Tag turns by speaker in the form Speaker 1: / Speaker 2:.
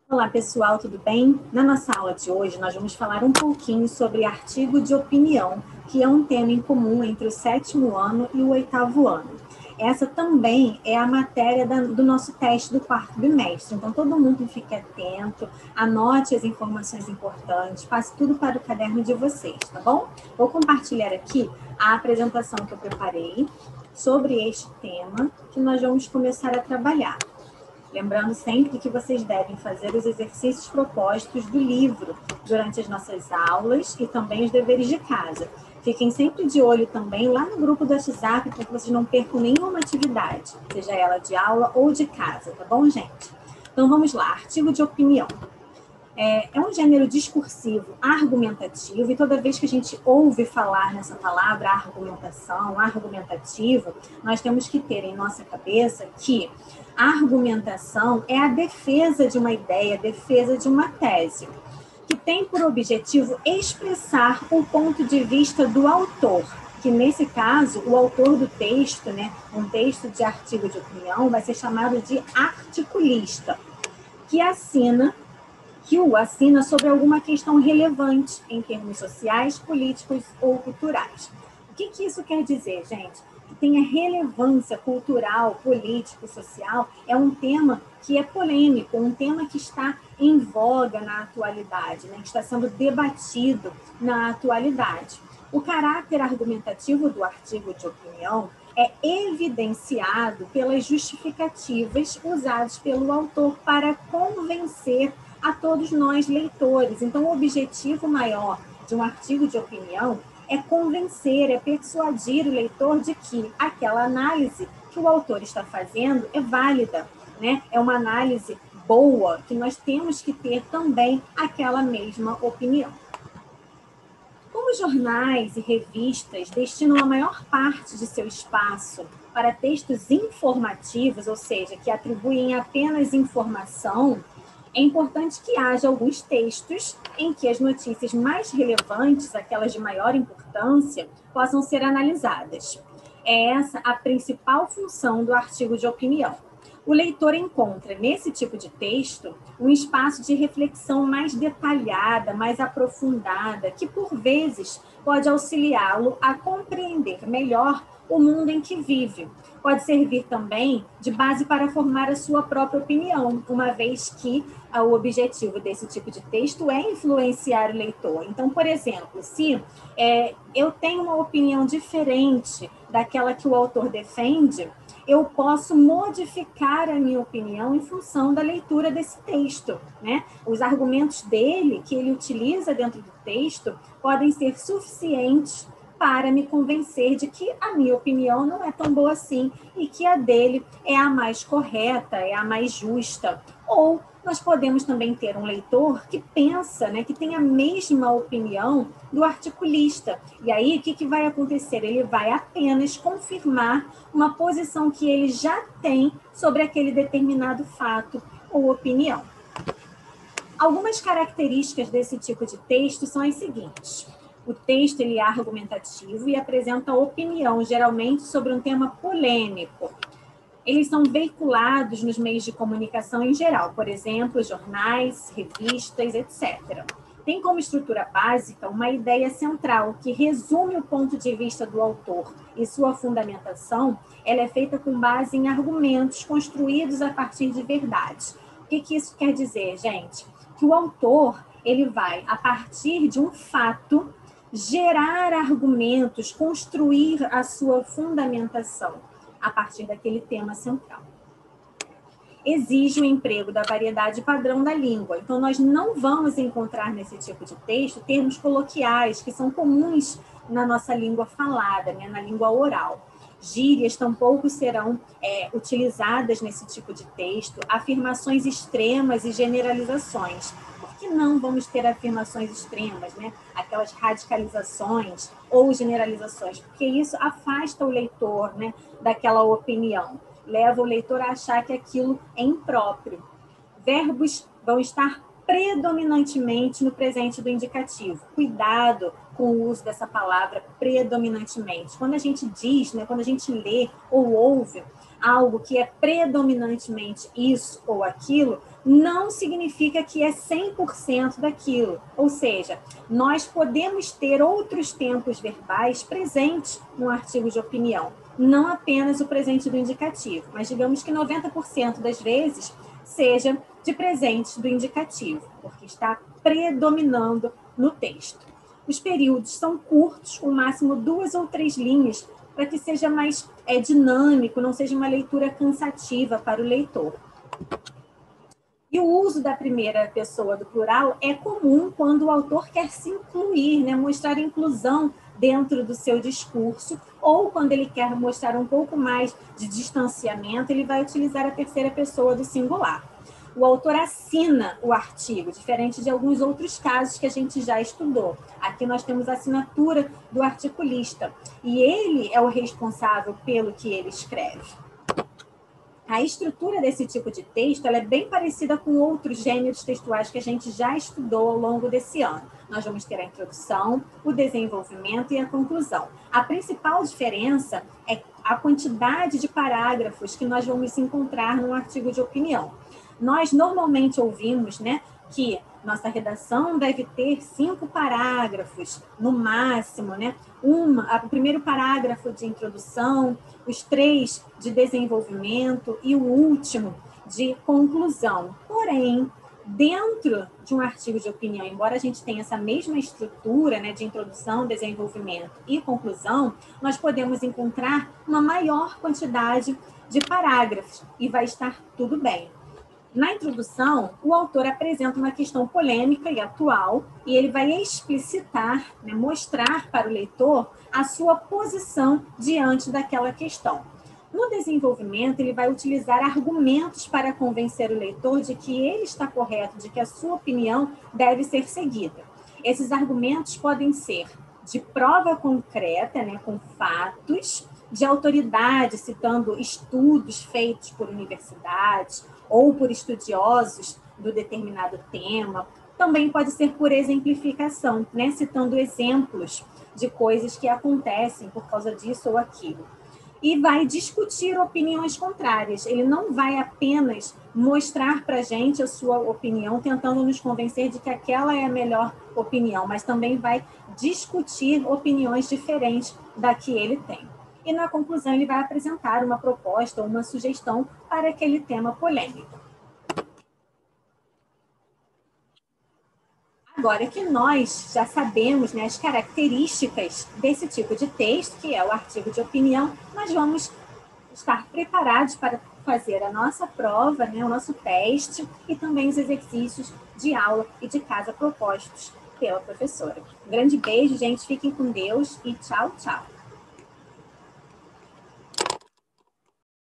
Speaker 1: Olá, pessoal, tudo bem? Na nossa aula de hoje, nós vamos falar um pouquinho sobre artigo de opinião, que é um tema em comum entre o 7º ano e o 8º ano. Essa também é a matéria do nosso teste do 4º bimestre, então todo mundo fique atento, anote as informações importantes, passe tudo para o caderno de vocês, tá bom? Vou compartilhar aqui a apresentação que eu preparei sobre este tema, que nós vamos começar a trabalhar. Lembrando sempre que vocês devem fazer os exercícios propostos do livro durante as nossas aulas e também os deveres de casa. Fiquem sempre de olho também lá no grupo do WhatsApp para que vocês não percam nenhuma atividade, seja ela de aula ou de casa, tá bom, gente? Então vamos lá, artigo de opinião. É um gênero discursivo argumentativo, e toda vez que a gente ouve falar nessa palavra argumentação, argumentativo, nós temos que ter em nossa cabeça que a argumentação é a defesa de uma ideia, a defesa de uma tese, que tem por objetivo expressar o ponto de vista do autor, que nesse caso, o autor do texto, né, um texto de artigo de opinião, vai ser chamado de articulista, que o assina sobre alguma questão relevante em termos sociais, políticos ou culturais. O que isso quer dizer, gente? Que tenha relevância cultural, político, social, é um tema que é polêmico, um tema que está em voga na atualidade, né? Que está sendo debatido na atualidade. O caráter argumentativo do artigo de opinião é evidenciado pelas justificativas usadas pelo autor para convencer a todos nós leitores. Então, o objetivo maior de um artigo de opinião é convencer, é persuadir o leitor de que aquela análise que o autor está fazendo é válida, né? É uma análise boa, que nós temos que ter também aquela mesma opinião. Como jornais e revistas destinam a maior parte de seu espaço para textos informativos, ou seja, que atribuem apenas informação, é importante que haja alguns textos em que as notícias mais relevantes, aquelas de maior importância, possam ser analisadas. É essa a principal função do artigo de opinião. O leitor encontra, nesse tipo de texto, um espaço de reflexão mais detalhada, mais aprofundada, que, por vezes, pode auxiliá-lo a compreender melhor o mundo em que vive. Pode servir também de base para formar a sua própria opinião, uma vez que o objetivo desse tipo de texto é influenciar o leitor. Então, por exemplo, se eu tenho uma opinião diferente daquela que o autor defende, eu posso modificar a minha opinião em função da leitura desse texto, né? Os argumentos dele, que ele utiliza dentro do texto, podem ser suficientes para me convencer de que a minha opinião não é tão boa assim e que a dele é a mais correta, é a mais justa. Ou nós podemos também ter um leitor que pensa, né, que tem a mesma opinião do articulista. E aí, o que vai acontecer? Ele vai apenas confirmar uma posição que ele já tem sobre aquele determinado fato ou opinião. Algumas características desse tipo de texto são as seguintes. O texto ele é argumentativo e apresenta opinião, geralmente sobre um tema polêmico. Eles são veiculados nos meios de comunicação em geral, por exemplo, jornais, revistas, etc. Tem como estrutura básica uma ideia central que resume o ponto de vista do autor, e sua fundamentação ela é feita com base em argumentos construídos a partir de verdades. O que isso quer dizer, gente? Que o autor ele vai, a partir de um fato, gerar argumentos, construir a sua fundamentação a partir daquele tema central. Exige o emprego da variedade padrão da língua. Então, nós não vamos encontrar nesse tipo de texto termos coloquiais que são comuns na nossa língua falada, né, na língua oral. Gírias tampouco serão utilizadas nesse tipo de texto, afirmações extremas e generalizações. Por que não vamos ter afirmações extremas, né? Aquelas radicalizações ou generalizações? Porque isso afasta o leitor, né, daquela opinião. Leva o leitor a achar que aquilo é impróprio. Verbos vão estar predominantemente no presente do indicativo. Cuidado com o uso dessa palavra predominantemente. Quando a gente diz, né, quando a gente lê ou ouve algo que é predominantemente isso ou aquilo, não significa que é 100% daquilo. Ou seja, nós podemos ter outros tempos verbais presentes no artigo de opinião, não apenas o presente do indicativo, mas digamos que 90% das vezes seja de presente do indicativo, porque está predominando no texto. Os períodos são curtos, com máximo 2 ou 3 linhas, para que seja mais dinâmico, não seja uma leitura cansativa para o leitor. E o uso da primeira pessoa do plural é comum quando o autor quer se incluir, né, mostrar inclusão dentro do seu discurso, ou quando ele quer mostrar um pouco mais de distanciamento, ele vai utilizar a terceira pessoa do singular. O autor assina o artigo, diferente de alguns outros casos que a gente já estudou. Aqui nós temos a assinatura do articulista, e ele é o responsável pelo que ele escreve. A estrutura desse tipo de texto ela é bem parecida com outros gêneros textuais que a gente já estudou ao longo desse ano. Nós vamos ter a introdução, o desenvolvimento e a conclusão. A principal diferença é a quantidade de parágrafos que nós vamos encontrar no artigo de opinião. Nós normalmente ouvimos, né, que nossa redação deve ter 5 parágrafos, no máximo, né? O primeiro parágrafo de introdução, os 3 de desenvolvimento e o último de conclusão. Porém, dentro de um artigo de opinião, embora a gente tenha essa mesma estrutura, né, de introdução, desenvolvimento e conclusão, nós podemos encontrar uma maior quantidade de parágrafos e vai estar tudo bem. Na introdução, o autor apresenta uma questão polêmica e atual e ele vai explicitar, né, mostrar para o leitor a sua posição diante daquela questão. No desenvolvimento, ele vai utilizar argumentos para convencer o leitor de que ele está correto, de que a sua opinião deve ser seguida. Esses argumentos podem ser de prova concreta, né, com fatos, de autoridade, citando estudos feitos por universidades ou por estudiosos do determinado tema. Também pode ser por exemplificação, né, citando exemplos de coisas que acontecem por causa disso ou aquilo. E vai discutir opiniões contrárias. Ele não vai apenas mostrar para a gente a sua opinião, tentando nos convencer de que aquela é a melhor opinião, mas também vai discutir opiniões diferentes da que ele tem. E na conclusão ele vai apresentar uma proposta ou uma sugestão para aquele tema polêmico. Agora que nós já sabemos, né, as características desse tipo de texto, que é o artigo de opinião, nós vamos estar preparados para fazer a nossa prova, né, o nosso teste e também os exercícios de aula e de casa propostos pela professora. Um grande beijo, gente, fiquem com Deus e tchau, tchau.